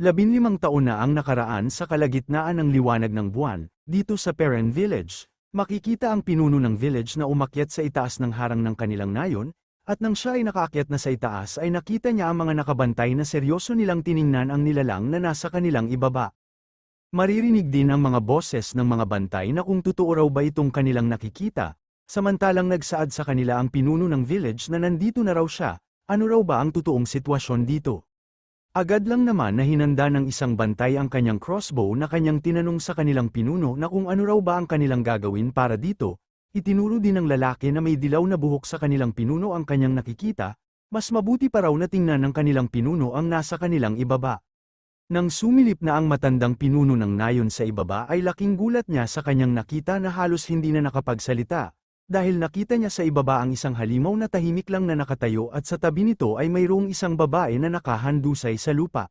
15 taon na ang nakaraan sa kalagitnaan ng liwanag ng buwan, dito sa Perren Village. Makikita ang pinuno ng village na umakyat sa itaas ng harang ng kanilang nayon, at nang siya ay nakaakyat na sa itaas ay nakita niya ang mga nakabantay na seryoso nilang tiningnan ang nilalang na nasa kanilang ibaba. Maririnig din ang mga boses ng mga bantay na kung totoo raw ba itong kanilang nakikita, samantalang nagsaad sa kanila ang pinuno ng village na nandito na raw siya, ano raw ba ang totoong sitwasyon dito? Agad lang naman na hinanda ng isang bantay ang kanyang crossbow na kanyang tinanong sa kanilang pinuno na kung ano raw ba ang kanilang gagawin para dito. Itinuro din ng lalaki na may dilaw na buhok sa kanilang pinuno ang kanyang nakikita, mas mabuti pa raw na tingnan ng kanilang pinuno ang nasa kanilang ibaba. Nang sumilip na ang matandang pinuno ng nayon sa ibaba ay laking gulat niya sa kanyang nakita na halos hindi na nakapagsalita. Dahil nakita niya sa ibaba ang isang halimaw na tahimik lang na nakatayo at sa tabi nito ay mayroong isang babae na nakahandusay sa lupa.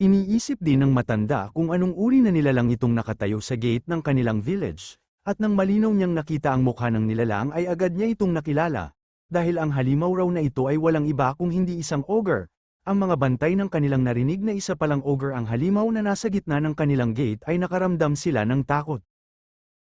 Iniisip din ng matanda kung anong uri na nilalang itong nakatayo sa gate ng kanilang village, at nang malinaw niyang nakita ang mukha ng nilalang ay agad niya itong nakilala, dahil ang halimaw raw na ito ay walang iba kung hindi isang ogre. Ang mga bantay ng kanilang narinig na isa palang ogre ang halimaw na nasa gitna ng kanilang gate ay nakaramdam sila ng takot.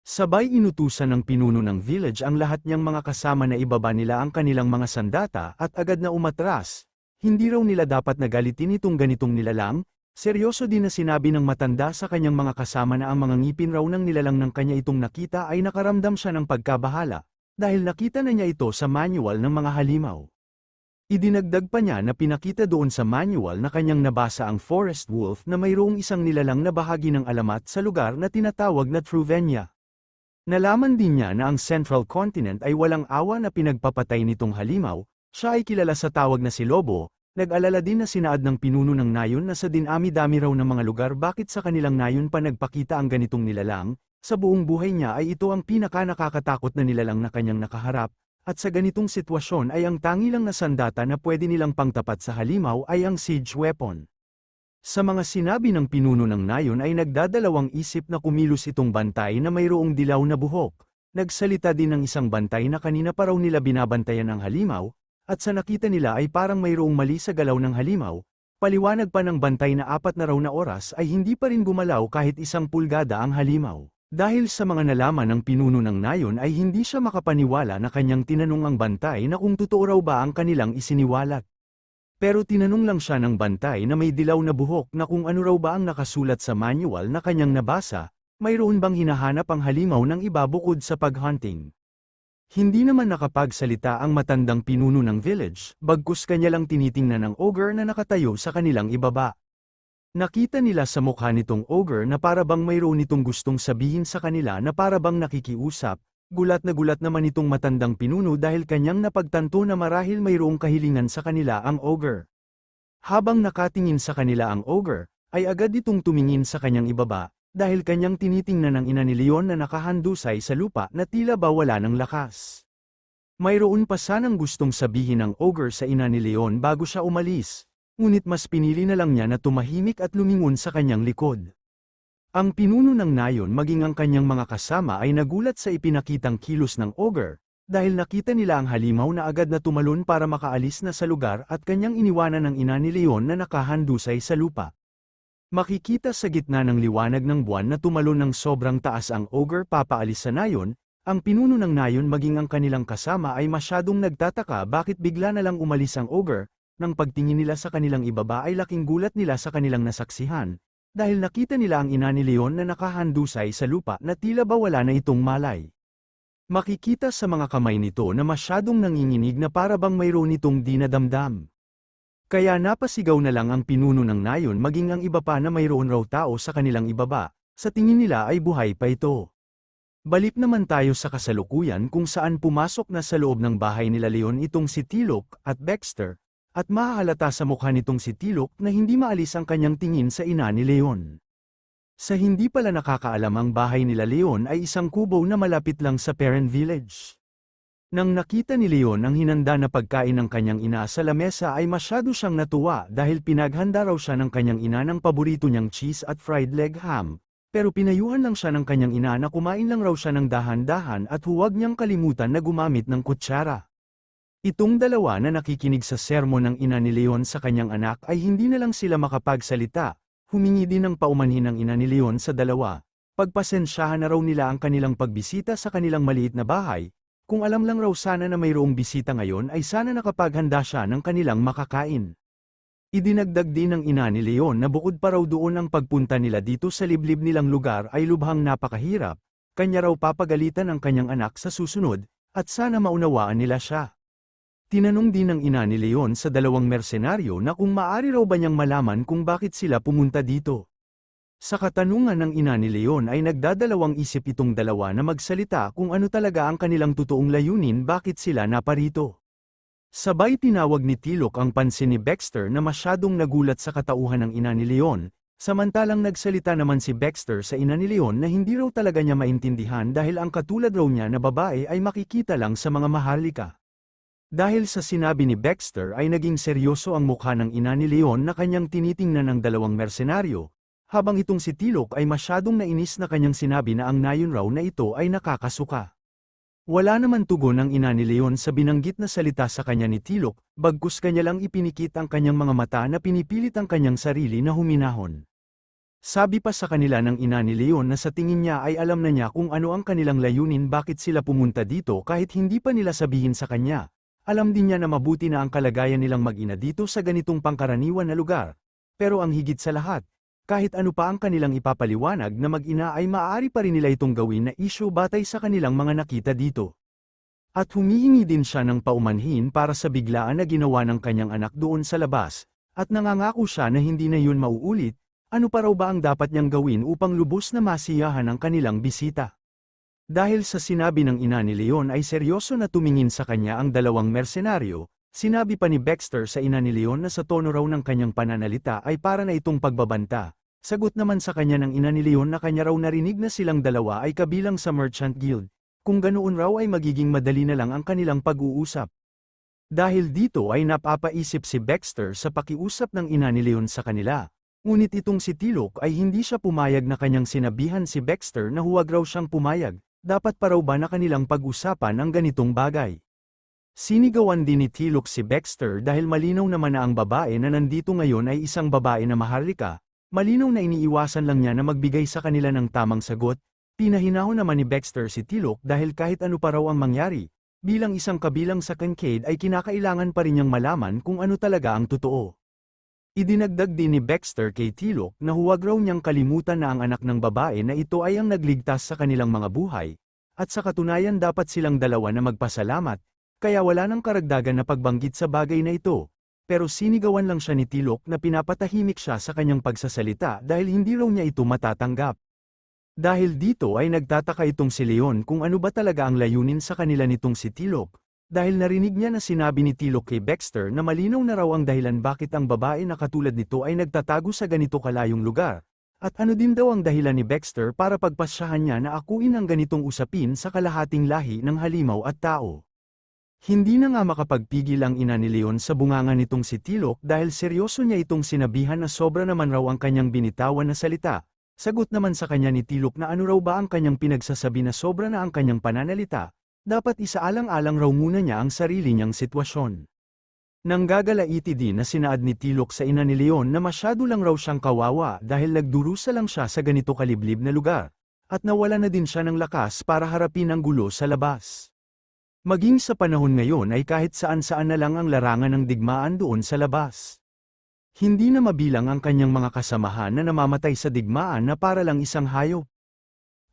Sabay inutusan ng pinuno ng village ang lahat niyang mga kasama na ibaba nila ang kanilang mga sandata at agad na umatras. Hindi raw nila dapat nagalitin itong ganitong nilalang, seryoso din na sinabi ng matanda sa kanyang mga kasama na ang mga ngipin raw ng nilalang ng kanya itong nakita ay nakaramdam siya ng pagkabahala, dahil nakita na niya ito sa manual ng mga halimaw. Idinagdag pa niya na pinakita doon sa manual na kanyang nabasa ang forest wolf na mayroong isang nilalang na bahagi ng alamat sa lugar na tinatawag na Truvenia. Nalaman din niya na ang Central Continent ay walang awa na pinagpapatay nitong halimaw, siya ay kilala sa tawag na si Lobo. Nag-alala din na sinaad ng pinuno ng nayon na sa dinami-dami raw ng mga lugar bakit sa kanilang nayon pa nagpakita ang ganitong nilalang, sa buong buhay niya ay ito ang pinaka-nakakatakot na nilalang na kanyang nakaharap, at sa ganitong sitwasyon ay ang tangi lang na sandata na pwede nilang pangtapat sa halimaw ay ang siege weapon. Sa mga sinabi ng pinuno ng nayon ay nagdadalawang isip na kumilos itong bantay na mayroong dilaw na buhok. Nagsalita din ng isang bantay na kanina pa raw nila binabantayan ang halimaw, at sa nakita nila ay parang mayroong mali sa galaw ng halimaw. Paliwanag pa ng bantay na 4 na raw na oras ay hindi pa rin gumalaw kahit 1 pulgada ang halimaw. Dahil sa mga nalaman ng pinuno ng nayon ay hindi siya makapaniwala na kanyang tinanong ang bantay na kung totoo raw ba ang kanilang isiniwalat. Pero tinanong lang siya ng bantay na may dilaw na buhok na kung ano raw ba ang nakasulat sa manual na kanyang nabasa, mayroon bang hinahanap ang halimaw ng iba bukod sa paghunting. Hindi naman nakapagsalita ang matandang pinuno ng village, bagkus kanya lang tinitingnan ng ogre na nakatayo sa kanilang ibaba. Nakita nila sa mukha nitong ogre na para bang mayroon itong gustong sabihin sa kanila na para bang nakikiusap. Gulat naman itong matandang pinuno dahil kanyang napagtanto na marahil mayroong kahilingan sa kanila ang ogre. Habang nakatingin sa kanila ang ogre, ay agad itong tumingin sa kanyang ibaba, dahil kanyang tinitingnan ang ina ni Leon na nakahandusay sa lupa na tila ba wala ng lakas. Mayroon pa sanang gustong sabihin ng ogre sa ina ni Leon bago siya umalis, ngunit mas pinili na lang niya na tumahimik at lumingon sa kanyang likod. Ang pinuno ng nayon maging ang kanyang mga kasama ay nagulat sa ipinakitang kilos ng ogre, dahil nakita nila ang halimaw na agad na tumalon para makaalis na sa lugar at kanyang iniwanan ng ina ni Leon na nakahandusay sa lupa. Makikita sa gitna ng liwanag ng buwan na tumalon ng sobrang taas ang ogre papaalis sa nayon, ang pinuno ng nayon maging ang kanilang kasama ay masyadong nagtataka bakit bigla na lang umalis ang ogre. Nang pagtingin nila sa kanilang ibaba ay laking gulat nila sa kanilang nasaksihan. Dahil nakita nila ang ina ni Leon na nakahandusay sa lupa na tila ba wala na itong malay. Makikita sa mga kamay nito na masyadong nanginginig na para bang mayroon itong dinadamdam. Kaya napasigaw na lang ang pinuno ng nayon maging ang iba pa na mayroon raw tao sa kanilang ibaba, sa tingin nila ay buhay pa ito. Balik naman tayo sa kasalukuyan kung saan pumasok na sa loob ng bahay nila Leon itong si Tilok at Baxter. At mahahalata sa mukha nitong si Tilok na hindi maalis ang kanyang tingin sa ina ni Leon. Sa hindi pala nakakaalam ang bahay nila Leon ay isang kubo na malapit lang sa Perren Village. Nang nakita ni Leon ang hinanda na pagkain ng kanyang ina sa lamesa ay masyado siyang natuwa dahil pinaghanda raw siya ng kanyang ina ng paborito niyang cheese at fried leg ham. Pero pinayuhan lang siya ng kanyang ina na kumain lang raw siya ng dahan-dahan at huwag niyang kalimutan na gumamit ng kutsara. Itong dalawa na nakikinig sa sermon ng ina ni Leon sa kanyang anak ay hindi na lang sila makapagsalita, Humingi din ng paumanhin ng ina ni Leon sa dalawa. Pagpasensyahan na raw nila ang kanilang pagbisita sa kanilang maliit na bahay, kung alam lang raw sana na mayroong bisita ngayon ay sana nakapaghanda siya ng kanilang makakain. Idinagdag din ng ina ni Leon na bukod pa raw doon ang pagpunta nila dito sa liblib nilang lugar ay lubhang napakahirap, kanya raw papagalitan ang kanyang anak sa susunod, at sana maunawaan nila siya. Tinanong din ng ina ni Leon sa dalawang mersenaryo na kung maaari raw ba niyang malaman kung bakit sila pumunta dito. Sa katanungan ng ina ni Leon ay nagdadalawang isip itong dalawa na magsalita kung ano talaga ang kanilang totoong layunin bakit sila naparito. Sabay tinawag ni Tilok ang pansin ni Baxter na masyadong nagulat sa katauhan ng ina ni Leon, samantalang nagsalita naman si Baxter sa ina ni Leon na hindi raw talaga niya maintindihan dahil ang katulad raw niya na babae ay makikita lang sa mga maharlika. Dahil sa sinabi ni Baxter ay naging seryoso ang mukha ng ina ni Leon na kanyang tinitingnan ng dalawang mersenaryo, habang itong si Tilok ay masyadong nainis na kanyang sinabi na ang nayon raw na ito ay nakakasuka. Wala naman tugon ang ina ni Leon sa binanggit na salita sa kanya ni Tilok, bagkus kanya lang ipinikit ang kanyang mga mata na pinipilit ang kanyang sarili na huminahon. Sabi pa sa kanila ng ina ni Leon na sa tingin niya ay alam na niya kung ano ang kanilang layunin bakit sila pumunta dito kahit hindi pa nila sabihin sa kanya. Alam din niya na mabuti na ang kalagayan nilang mag-ina dito sa ganitong pangkaraniwan na lugar. Pero ang higit sa lahat, kahit ano pa ang kanilang ipapaliwanag na mag-ina ay maaari pa rin nila itong gawin na issue batay sa kanilang mga nakita dito. At humihingi din siya ng paumanhin para sa biglaan na ginawa ng kanyang anak doon sa labas, at nangangako siya na hindi na yun mauulit, ano pa raw ba ang dapat niyang gawin upang lubos na masiyahan ang kanilang bisita. Dahil sa sinabi ng ina ni Leon ay seryoso na tumingin sa kanya ang dalawang mersenaryo, sinabi pa ni Baxter sa ina ni Leon na sa tono raw ng kanyang pananalita ay para na itong pagbabanta. Sagot naman sa kanya ng ina ni Leon na kanya raw narinig na silang dalawa ay kabilang sa Merchant Guild, kung ganoon raw ay magiging madali na lang ang kanilang pag-uusap. Dahil dito ay napapaisip si Baxter sa pakiusap ng ina ni Leon sa kanila, ngunit itong si Tilok ay hindi siya pumayag na kanyang sinabihan si Baxter na huwag raw siyang pumayag, dapat pa raw ba na kanilang pag-usapan ang ganitong bagay. Sinigawan din ni Tilok si Baxter dahil malinaw naman na ang babae na nandito ngayon ay isang babae na maharlika. Malinaw na iniiwasan lang niya na magbigay sa kanila ng tamang sagot, pinahinahon naman ni Baxter si Tilok dahil kahit ano pa raw ang mangyari, bilang isang kabilang sa Kincaid ay kinakailangan pa rin niyang malaman kung ano talaga ang totoo. Idinagdag din ni Baxter kay Tilok na huwag raw niyang kalimutan na ang anak ng babae na ito ay ang nagligtas sa kanilang mga buhay, at sa katunayan dapat silang dalawa na magpasalamat, kaya wala nang karagdagan na pagbanggit sa bagay na ito. Pero sinigawan lang siya ni Tilok na pinapatahimik siya sa kanyang pagsasalita dahil hindi raw niya ito matatanggap. Dahil dito ay nagtataka itong si Leon kung ano ba talaga ang layunin sa kanila nitong si Tilok, dahil narinig niya na sinabi ni Tilok kay Baxter na malinaw na raw ang dahilan bakit ang babae na katulad nito ay nagtatago sa ganito kalayong lugar, at ano din daw ang dahilan ni Baxter para pagpasyahan niya na akuin ang ganitong usapin sa kalahating lahi ng halimaw at tao. Hindi na nga makapagpigil ang ina ni Leon sa bunganga nitong si Tilok dahil seryoso niya itong sinabihan na sobra naman raw ang kanyang binitawan na salita. Sagot naman sa kanya ni Tilok na ano raw ba ang kanyang pinagsasabi na sobra na ang kanyang pananalita, dapat isaalang-alang raw muna niya ang sarili niyang sitwasyon. Nanggagalaiti din na sinaad ni Tilok sa ina ni Leon na masyado lang raw siyang kawawa dahil nagdurusa lang siya sa ganito kaliblib na lugar, at nawala na din siya ng lakas para harapin ang gulo sa labas. Maging sa panahon ngayon ay kahit saan-saan na lang ang larangan ng digmaan doon sa labas. Hindi na mabilang ang kanyang mga kasamahan na namamatay sa digmaan na para lang isang hayop.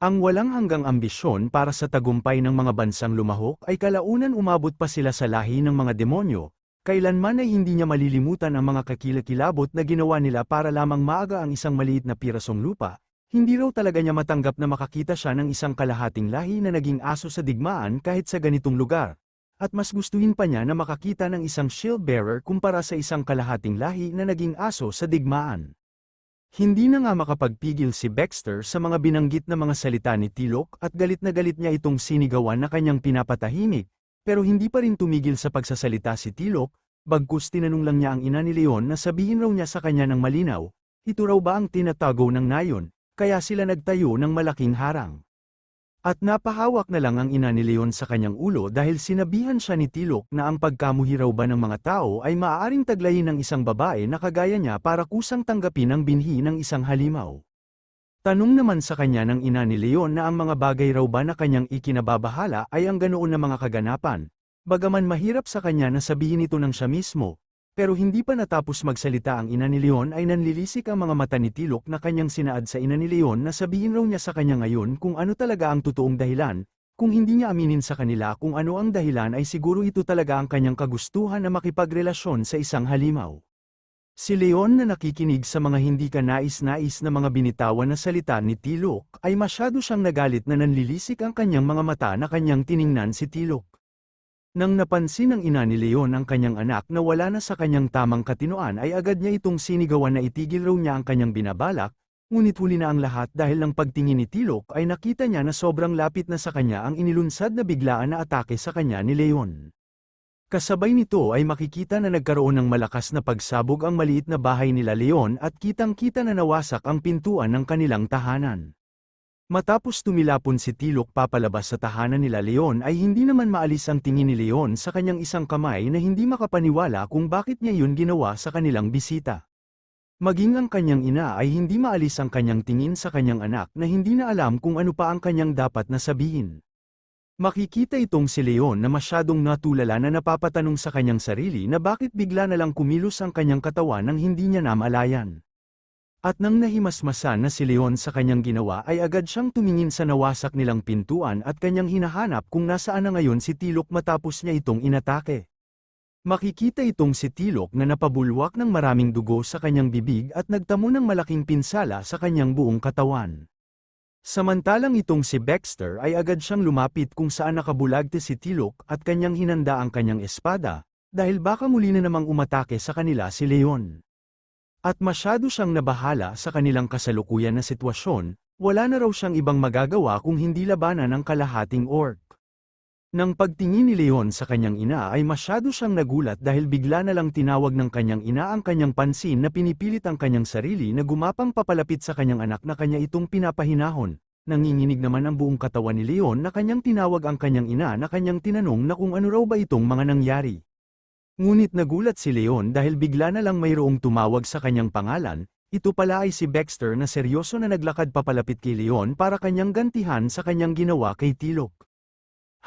Ang walang hanggang ambisyon para sa tagumpay ng mga bansang lumahok ay kalaunan umabot pa sila sa lahi ng mga demonyo, kailanman ay hindi niya malilimutan ang mga kakilakilabot na ginawa nila para lamang maaga ang isang maliit na pirasong lupa. Hindi raw talaga niya matanggap na makakita siya ng isang kalahating lahi na naging aso sa digmaan kahit sa ganitong lugar. At mas gustuhin pa niya na makakita ng isang shield bearer kumpara sa isang kalahating lahi na naging aso sa digmaan. Hindi na nga makapagpigil si Baxter sa mga binanggit na mga salita ni Tilok at galit na galit niya itong sinigawan na kanyang pinapatahimik, pero hindi pa rin tumigil sa pagsasalita si Tilok, bagkus tinanong lang niya ang ina ni Leon na sabihin raw niya sa kanya ng malinaw, ito raw ba ang tinatago ng nayon? Kaya sila nagtayo ng malaking harang. At napahawak na lang ang ina ni Leon sa kanyang ulo dahil sinabihan siya ni Tilok na ang pagkamuhi raw ba ng mga tao ay maaaring taglayin ng isang babae na kagaya niya para kusang tanggapin ang binhi ng isang halimaw. Tanong naman sa kanya ng ina ni Leon na ang mga bagay raw ba na kanyang ikinababahala ay ang ganoon na mga kaganapan, bagaman mahirap sa kanya na sabihin ito ng siya mismo. Pero hindi pa natapos magsalita ang ina ni Leon ay nanlilisik ang mga mata ni Tilok na kanyang sinaad sa ina ni Leon na sabihin raw niya sa kanya ngayon kung ano talaga ang totoong dahilan, kung hindi niya aminin sa kanila kung ano ang dahilan ay siguro ito talaga ang kanyang kagustuhan na makipagrelasyon sa isang halimaw. Si Leon na nakikinig sa mga hindi ka nais-nais na mga binitawan na salita ni Tilok ay masyado siyang nagalit na nanlilisik ang kanyang mga mata na kanyang tiningnan si Tilok. Nang napansin ng ina ni Leon ang kanyang anak na wala na sa kanyang tamang katinoan ay agad niya itong sinigawan na itigil raw niya ang kanyang binabalak, ngunit huli na ang lahat dahil ng pagtingin ni Tilok ay nakita niya na sobrang lapit na sa kanya ang inilunsad na biglaan na atake sa kanya ni Leon. Kasabay nito ay makikita na nagkaroon ng malakas na pagsabog ang maliit na bahay nila Leon at kitang-kita na nawasak ang pintuan ng kanilang tahanan. Matapos tumilapon si Tilok papalabas sa tahanan nila Leon ay hindi naman maalis ang tingin ni Leon sa kanyang isang kamay na hindi makapaniwala kung bakit niya yun ginawa sa kanilang bisita. Maging ang kanyang ina ay hindi maalis ang kanyang tingin sa kanyang anak na hindi na alam kung ano pa ang kanyang dapat na sabihin. Makikita itong si Leon na masyadong natulala na napapatanong sa kanyang sarili na bakit bigla na lang kumilos ang kanyang katawan nang hindi niya namalayan. At nang nahimasmasan na si Leon sa kanyang ginawa ay agad siyang tumingin sa nawasak nilang pintuan at kanyang hinahanap kung nasaan na ngayon si Tilok matapos niya itong inatake. Makikita itong si Tilok na napabulwak ng maraming dugo sa kanyang bibig at nagtamo ng malaking pinsala sa kanyang buong katawan. Samantalang itong si Baxter ay agad siyang lumapit kung saan nakabulagte si Tilok at kanyang hinanda ang kanyang espada, dahil baka muli na namang umatake sa kanila si Leon. At masyado siyang nabahala sa kanilang kasalukuyan na sitwasyon, wala na raw siyang ibang magagawa kung hindi labanan ang kalahating orc. Nang pagtingin ni Leon sa kanyang ina ay masyado siyang nagulat dahil bigla na lang tinawag ng kanyang ina ang kanyang pansin na pinipilit ang kanyang sarili na gumapang papalapit sa kanyang anak na kanya itong pinapahinahon. Nanginginig naman ang buong katawan ni Leon na kanyang tinawag ang kanyang ina na kanyang tinanong na kung ano raw ba itong mga nangyari. Ngunit nagulat si Leon dahil bigla na lang mayroong tumawag sa kanyang pangalan, ito pala ay si Baxter na seryoso na naglakad papalapit kay Leon para kanyang gantihan sa kanyang ginawa kay Tilok.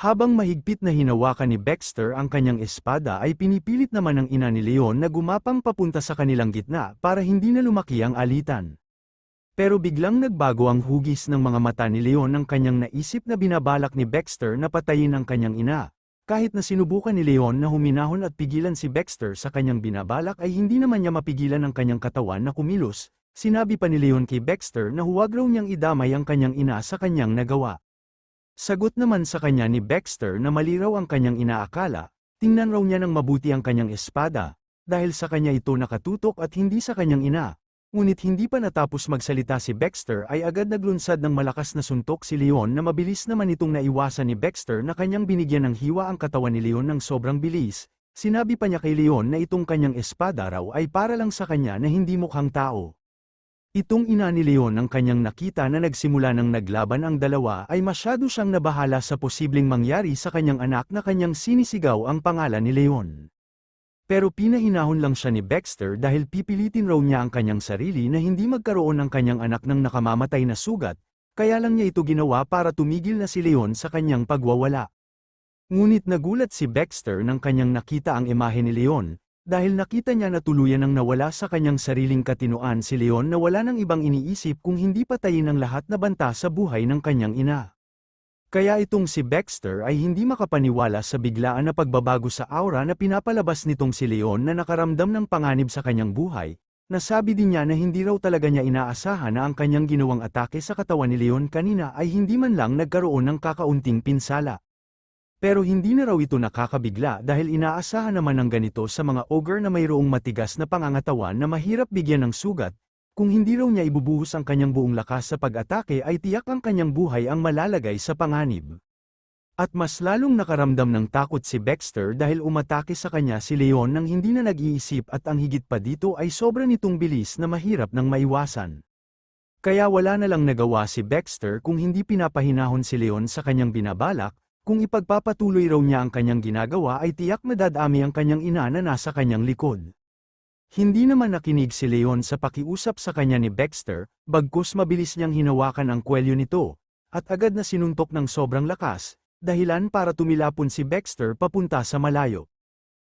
Habang mahigpit na hinawakan ni Baxter ang kanyang espada ay pinipilit naman ng ina ni Leon na gumapang papunta sa kanilang gitna para hindi na lumaki ang alitan. Pero biglang nagbago ang hugis ng mga mata ni Leon ng kanyang naisip na binabalak ni Baxter na patayin ang kanyang ina. Kahit na sinubukan ni Leon na huminahon at pigilan si Baxter sa kanyang binabalak ay hindi naman niya mapigilan ang kanyang katawan na kumilos, sinabi pa ni Leon kay Baxter na huwag raw niyang idamay ang kanyang ina sa kanyang nagawa. Sagot naman sa kanya ni Baxter na mali raw ang kanyang inaakala, tingnan raw niya ng mabuti ang kanyang espada, dahil sa kanya ito nakatutok at hindi sa kanyang ina. Ngunit hindi pa natapos magsalita si Baxter ay agad naglunsad ng malakas na suntok si Leon na mabilis naman itong naiwasan ni Baxter na kanyang binigyan ng hiwa ang katawan ni Leon ng sobrang bilis. Sinabi pa niya kay Leon na itong kanyang espada raw ay para lang sa kanya na hindi mukhang tao. Itong ina ni Leon ang kanyang nakita na nagsimula ng naglaban ang dalawa ay masyado siyang nabahala sa posibleng mangyari sa kanyang anak na kanyang sinisigaw ang pangalan ni Leon. Pero pinahinahon lang siya ni Baxter dahil pipilitin raw niya ang kanyang sarili na hindi magkaroon ng kanyang anak ng nakamamatay na sugat, kaya lang niya ito ginawa para tumigil na si Leon sa kanyang pagwawala. Ngunit nagulat si Baxter nang kanyang nakita ang imahe ni Leon, dahil nakita niya na tuluyan nang nawala sa kanyang sariling katinoan si Leon na wala nang ibang iniisip kung hindi patayin ang lahat na banta sa buhay ng kanyang ina. Kaya itong si Baxter ay hindi makapaniwala sa biglaan na pagbabago sa aura na pinapalabas nitong si Leon na nakaramdam ng panganib sa kanyang buhay, nasabi din niya na hindi raw talaga niya inaasahan na ang kanyang ginawang atake sa katawan ni Leon kanina ay hindi man lang nagkaroon ng kakaunting pinsala. Pero hindi na raw ito nakakabigla dahil inaasahan naman ng ganito sa mga ogre na mayroong matigas na pangangatawan na mahirap bigyan ng sugat. Kung hindi raw niya ibubuhos ang kanyang buong lakas sa pag-atake ay tiyak ang kanyang buhay ang malalagay sa panganib. At mas lalong nakaramdam ng takot si Baxter dahil umatake sa kanya si Leon nang hindi na nag-iisip at ang higit pa dito ay sobra nitong bilis na mahirap nang maiwasan. Kaya wala na lang nagawa si Baxter kung hindi pinapahinahon si Leon sa kanyang binabalak, kung ipagpapatuloy raw niya ang kanyang ginagawa ay tiyak madadami ang kanyang ina na nasa kanyang likod. Hindi naman nakinig si Leon sa pakiusap sa kanya ni Baxter, bagkus mabilis niyang hinawakan ang kwelyo nito, at agad na sinuntok ng sobrang lakas, dahilan para tumilapon si Baxter papunta sa malayo.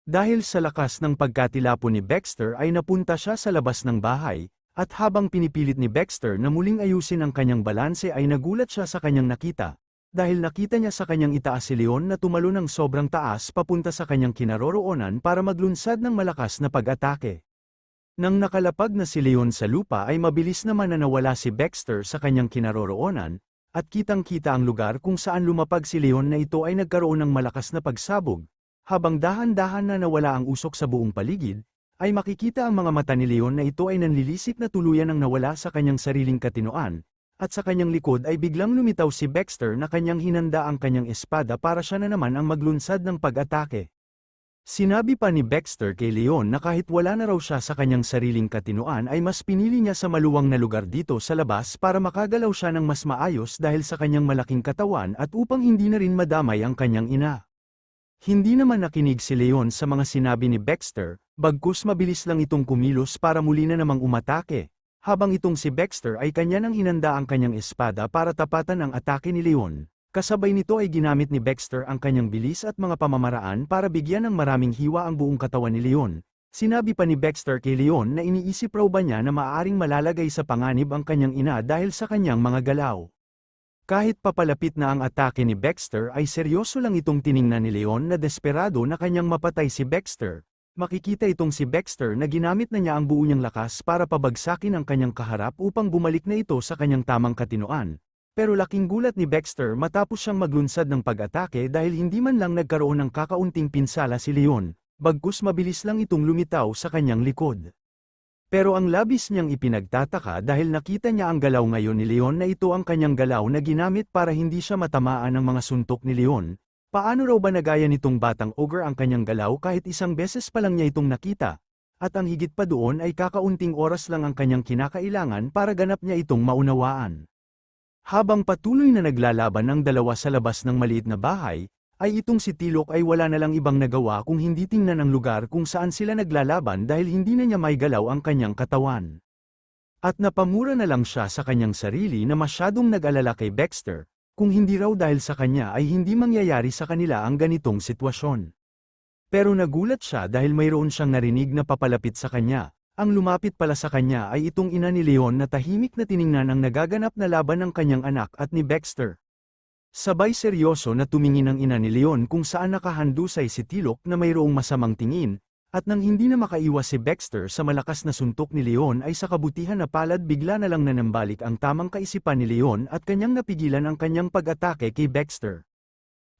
Dahil sa lakas ng pagkatilapon ni Baxter ay napunta siya sa labas ng bahay, at habang pinipilit ni Baxter na muling ayusin ang kanyang balanse ay nagulat siya sa kanyang nakita, dahil nakita niya sa kanyang itaas si Leon na tumalon ng sobrang taas papunta sa kanyang kinaroroonan para maglunsad ng malakas na pag-atake. Nang nakalapag na si Leon sa lupa ay mabilis naman na nawala si Baxter sa kanyang kinaroroonan, at kitang-kita ang lugar kung saan lumapag si Leon na ito ay nagkaroon ng malakas na pagsabog. Habang dahan-dahan na nawala ang usok sa buong paligid, ay makikita ang mga mata ni Leon na ito ay nanlilisik na tuluyan ang nawala sa kanyang sariling katinoan, at sa kanyang likod ay biglang lumitaw si Baxter na kanyang hinanda ang kanyang espada para siya na naman ang maglunsad ng pag-atake. Sinabi pa ni Baxter kay Leon na kahit wala na raw siya sa kanyang sariling katinoan ay mas pinili niya sa maluwang na lugar dito sa labas para makagalaw siya ng mas maayos dahil sa kanyang malaking katawan at upang hindi na rin madamay ang kanyang ina. Hindi naman nakinig si Leon sa mga sinabi ni Baxter, bagkus mabilis lang itong kumilos para muli na namang umatake, habang itong si Baxter ay kanya nang hinanda ang kanyang espada para tapatan ang atake ni Leon. Kasabay nito ay ginamit ni Baxter ang kanyang bilis at mga pamamaraan para bigyan ng maraming hiwa ang buong katawan ni Leon. Sinabi pa ni Baxter kay Leon na iniisip raw ba niya na maaaring malalagay sa panganib ang kanyang ina dahil sa kanyang mga galaw. Kahit papalapit na ang atake ni Baxter ay seryoso lang itong tiningnan ni Leon na desperado na kanyang mapatay si Baxter. Makikita itong si Baxter na ginamit na niya ang buo niyang lakas para pabagsakin ang kanyang kaharap upang bumalik na ito sa kanyang tamang katinoan. Pero laking gulat ni Baxter matapos siyang maglunsad ng pag-atake dahil hindi man lang nagkaroon ng kakaunting pinsala si Leon, bagkus mabilis lang itong lumitaw sa kanyang likod. Pero ang labis niyang ipinagtataka dahil nakita niya ang galaw ngayon ni Leon na ito ang kanyang galaw na ginamit para hindi siya matamaan ng mga suntok ni Leon. Paano raw ba nagaya nitong batang ogre ang kanyang galaw kahit isang beses pa lang niya itong nakita? At ang higit pa doon ay kakaunting oras lang ang kanyang kinakailangan para ganap niya itong maunawaan. Habang patuloy na naglalaban ang dalawa sa labas ng maliit na bahay, ay itong si Tilok ay wala na lang ibang nagawa kung hindi tingnan ang lugar kung saan sila naglalaban dahil hindi na niya maigalaw ang kanyang katawan. At napamura na lang siya sa kanyang sarili na masyadong nag-alala kay Baxter, kung hindi raw dahil sa kanya ay hindi mangyayari sa kanila ang ganitong sitwasyon. Pero nagulat siya dahil mayroon siyang narinig na papalapit sa kanya. Ang lumapit pala sa kanya ay itong ina ni Leon na tahimik na tiningnan ang nagaganap na laban ng kanyang anak at ni Baxter. Sabay seryoso na tumingin ang ina ni Leon kung saan nakahandusay si Tilok na mayroong masamang tingin, at nang hindi na makaiwas si Baxter sa malakas na suntok ni Leon ay sa kabutihan na palad bigla na lang nanambalik ang tamang kaisipan ni Leon at kanyang napigilan ang kanyang pag-atake kay Baxter.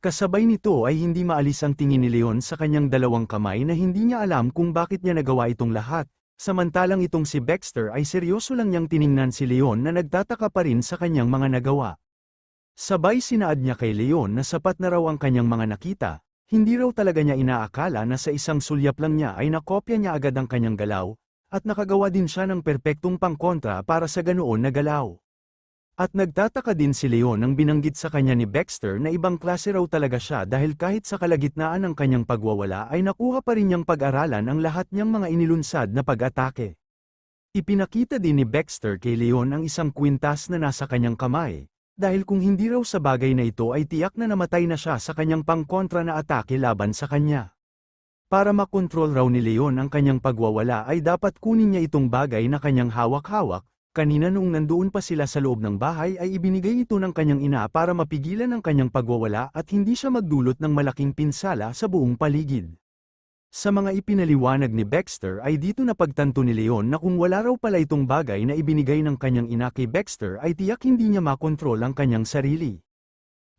Kasabay nito ay hindi maalis ang tingin ni Leon sa kanyang dalawang kamay na hindi niya alam kung bakit niya nagawa itong lahat, samantalang itong si Baxter ay seryoso lang niyang tiningnan si Leon na nagtataka pa rin sa kanyang mga nagawa. Sabay sinaad niya kay Leon na sapat na raw ang kanyang mga nakita, hindi raw talaga niya inaakala na sa isang sulyap lang niya ay nakopya niya agad ang kanyang galaw, at nakagawa din siya ng perpektong pangkontra para sa ganoon na galaw. At nagtataka din si Leon nang binanggit sa kanya ni Baxter na ibang klase raw talaga siya dahil kahit sa kalagitnaan ng kanyang pagwawala ay nakuha pa rin niyang pag-aralan ang lahat niyang mga inilunsad na pag-atake. Ipinakita din ni Baxter kay Leon ang isang kwintas na nasa kanyang kamay. Dahil kung hindi raw sa bagay na ito ay tiyak na namatay na siya sa kanyang pangkontra na atake laban sa kanya. Para makontrol raw ni Leon ang kanyang pagwawala ay dapat kunin niya itong bagay na kanyang hawak-hawak, kanina noong nandoon pa sila sa loob ng bahay ay ibinigay ito ng kanyang ina para mapigilan ang kanyang pagwawala at hindi siya magdulot ng malaking pinsala sa buong paligid. Sa mga ipinaliwanag ni Baxter ay dito napagtanto ni Leon na kung wala raw pala itong bagay na ibinigay ng kanyang ina kay Baxter ay tiyak hindi niya makontrol ang kanyang sarili.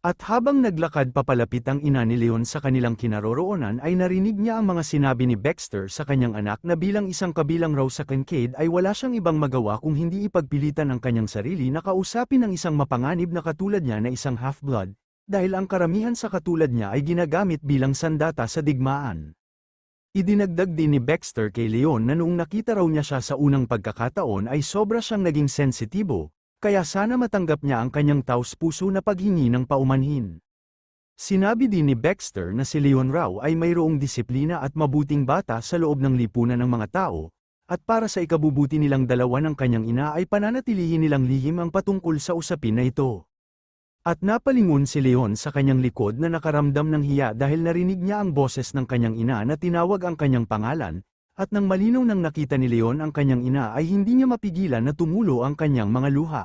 At habang naglakad papalapit ang ina ni Leon sa kanilang kinaroroonan ay narinig niya ang mga sinabi ni Baxter sa kanyang anak na bilang isang kabilang raw sa kinkade ay wala siyang ibang magawa kung hindi ipagpilitan ang kanyang sarili na kausapin ang isang mapanganib na katulad niya na isang half-blood, dahil ang karamihan sa katulad niya ay ginagamit bilang sandata sa digmaan. Idinagdag din ni Baxter kay Leon na noong nakita raw niya siya sa unang pagkakataon ay sobra siyang naging sensitibo, kaya sana matanggap niya ang kanyang taos-puso na paghingi ng paumanhin. Sinabi din ni Baxter na si Leon raw ay mayroong disiplina at mabuting bata sa loob ng lipunan ng mga tao, at para sa ikabubuti nilang dalawa ng kanyang ina ay pananatilihin nilang lihim ang patungkol sa usapin na ito. At napalingon si Leon sa kanyang likod na nakaramdam ng hiya dahil narinig niya ang boses ng kanyang ina na tinawag ang kanyang pangalan, at nang malinaw nang nakita ni Leon ang kanyang ina ay hindi niya mapigilan na tumulo ang kanyang mga luha.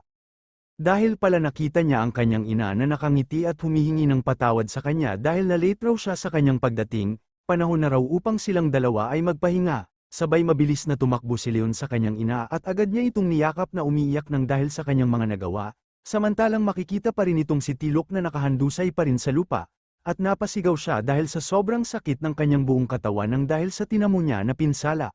Dahil pala nakita niya ang kanyang ina na nakangiti at humihingi ng patawad sa kanya dahil na-late raw siya sa kanyang pagdating, panahon na raw upang silang dalawa ay magpahinga, sabay mabilis na tumakbo si Leon sa kanyang ina at agad niya itong niyakap na umiiyak ng dahil sa kanyang mga nagawa, samantalang makikita pa rin itong si Tilok na nakahandusay pa rin sa lupa, at napasigaw siya dahil sa sobrang sakit ng kanyang buong katawan nang dahil sa tinamo niya na pinsala.